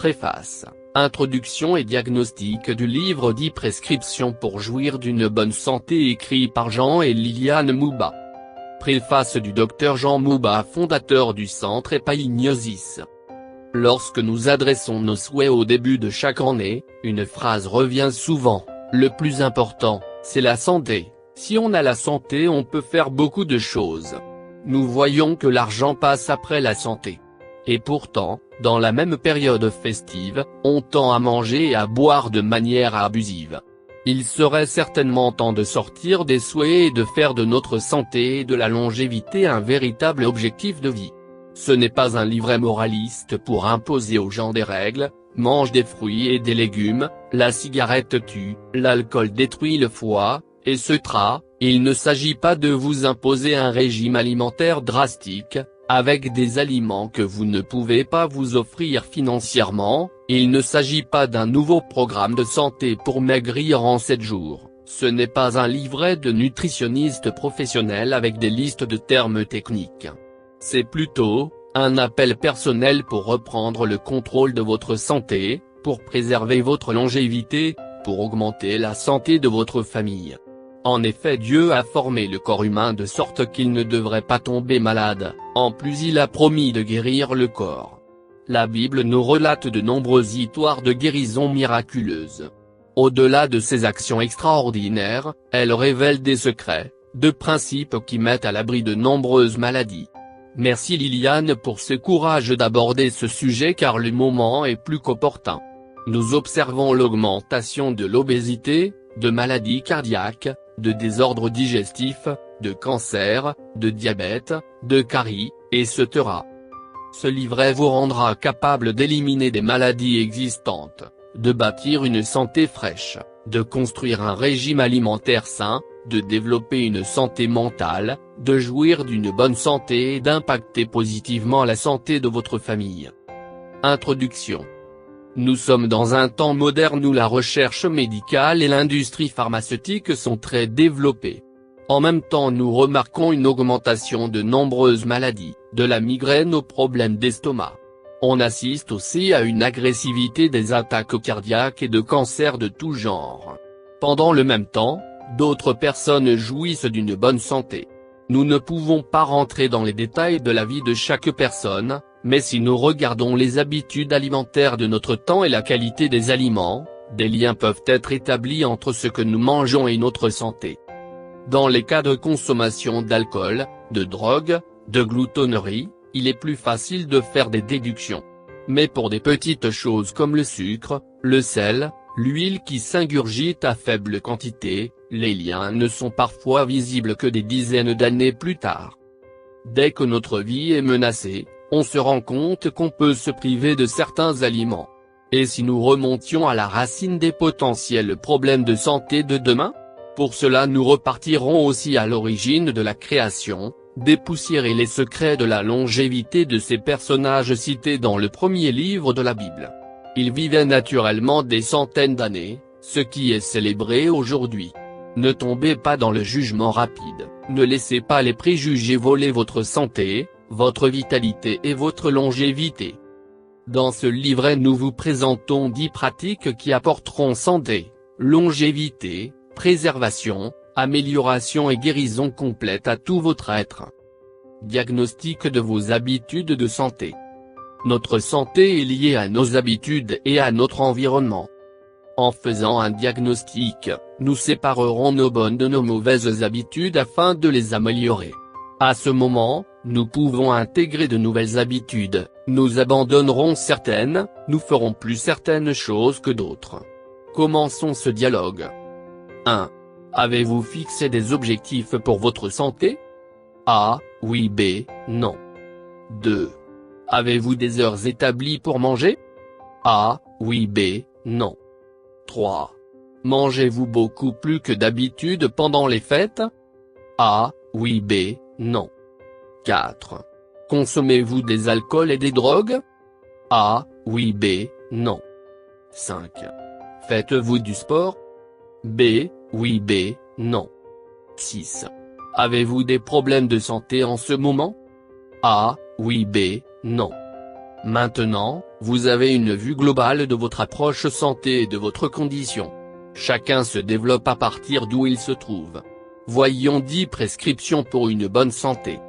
Préface, introduction et diagnostic du livre dit Prescription pour jouir d'une bonne santé écrit par Jean et Liliane Mouba. Préface du Dr Jean Mouba, fondateur du Centre Epagnosis. Lorsque nous adressons nos souhaits au début de chaque année, une phrase revient souvent: le plus important, c'est la santé. Si on a la santé, on peut faire beaucoup de choses. Nous voyons que l'argent passe après la santé. Et pourtant, dans la même période festive, on tend à manger et à boire de manière abusive. Il serait certainement temps de sortir des souhaits et de faire de notre santé et de la longévité un véritable objectif de vie. Ce n'est pas un livret moraliste pour imposer aux gens des règles: mange des fruits et des légumes, la cigarette tue, l'alcool détruit le foie, etc. Il ne s'agit pas de vous imposer un régime alimentaire drastique, avec des aliments que vous ne pouvez pas vous offrir financièrement. Il ne s'agit pas d'un nouveau programme de santé pour maigrir en 7 jours, ce n'est pas un livret de nutritionniste professionnel avec des listes de termes techniques. C'est plutôt un appel personnel pour reprendre le contrôle de votre santé, pour préserver votre longévité, pour augmenter la santé de votre famille. En effet, Dieu a formé le corps humain de sorte qu'il ne devrait pas tomber malade, en plus il a promis de guérir le corps. La Bible nous relate de nombreuses histoires de guérison miraculeuse. Au-delà de ces actions extraordinaires, elle révèle des secrets, de principes qui mettent à l'abri de nombreuses maladies. Merci Liliane pour ce courage d'aborder ce sujet car le moment est plus qu'opportun. Nous observons l'augmentation de l'obésité, de maladies cardiaques, de désordres digestifs, de cancer, de diabète, de caries, etc. Ce livret vous rendra capable d'éliminer des maladies existantes, de bâtir une santé fraîche, de construire un régime alimentaire sain, de développer une santé mentale, de jouir d'une bonne santé et d'impacter positivement la santé de votre famille. Introduction. Nous sommes dans un temps moderne où la recherche médicale et l'industrie pharmaceutique sont très développées. En même temps, nous remarquons une augmentation de nombreuses maladies, de la migraine aux problèmes d'estomac. On assiste aussi à une agressivité des attaques cardiaques et de cancers de tout genre. Pendant le même temps, d'autres personnes jouissent d'une bonne santé. Nous ne pouvons pas rentrer dans les détails de la vie de chaque personne, mais si nous regardons les habitudes alimentaires de notre temps et la qualité des aliments, des liens peuvent être établis entre ce que nous mangeons et notre santé. Dans les cas de consommation d'alcool, de drogue, de gloutonnerie, il est plus facile de faire des déductions. Mais pour des petites choses comme le sucre, le sel, l'huile qui s'ingurgite à faible quantité, les liens ne sont parfois visibles que des dizaines d'années plus tard. Dès que notre vie est menacée, on se rend compte qu'on peut se priver de certains aliments. Et si nous remontions à la racine des potentiels problèmes de santé de demain? Pour cela nous repartirons aussi à l'origine de la création, dépoussiérer les secrets de la longévité de ces personnages cités dans le premier livre de la Bible. Ils vivaient naturellement des centaines d'années, ce qui est célébré aujourd'hui. Ne tombez pas dans le jugement rapide, ne laissez pas les préjugés voler votre santé, votre vitalité et votre longévité. Dans ce livret nous vous présentons 10 pratiques qui apporteront santé, longévité, préservation, amélioration et guérison complète à tout votre être. Diagnostic de vos habitudes de santé. Notre santé est liée à nos habitudes et à notre environnement. En faisant un diagnostic, nous séparerons nos bonnes de nos mauvaises habitudes afin de les améliorer. À ce moment, nous pouvons intégrer de nouvelles habitudes, nous abandonnerons certaines, nous ferons plus certaines choses que d'autres. Commençons ce dialogue. 1. Avez-vous fixé des objectifs pour votre santé? A. Oui. B. Non. 2. Avez-vous des heures établies pour manger? A. Oui. B. Non. 3. Mangez-vous beaucoup plus que d'habitude pendant les fêtes? A. Oui. B. Non. 4. Consommez-vous des alcools et des drogues? A. Oui. B. Non. 5. Faites-vous du sport? B. Oui. B. Non. 6. Avez-vous des problèmes de santé en ce moment? A. Oui. B. Non. Maintenant, vous avez une vue globale de votre approche santé et de votre condition. Chacun se développe à partir d'où il se trouve. Voyons 10 prescriptions pour une bonne santé.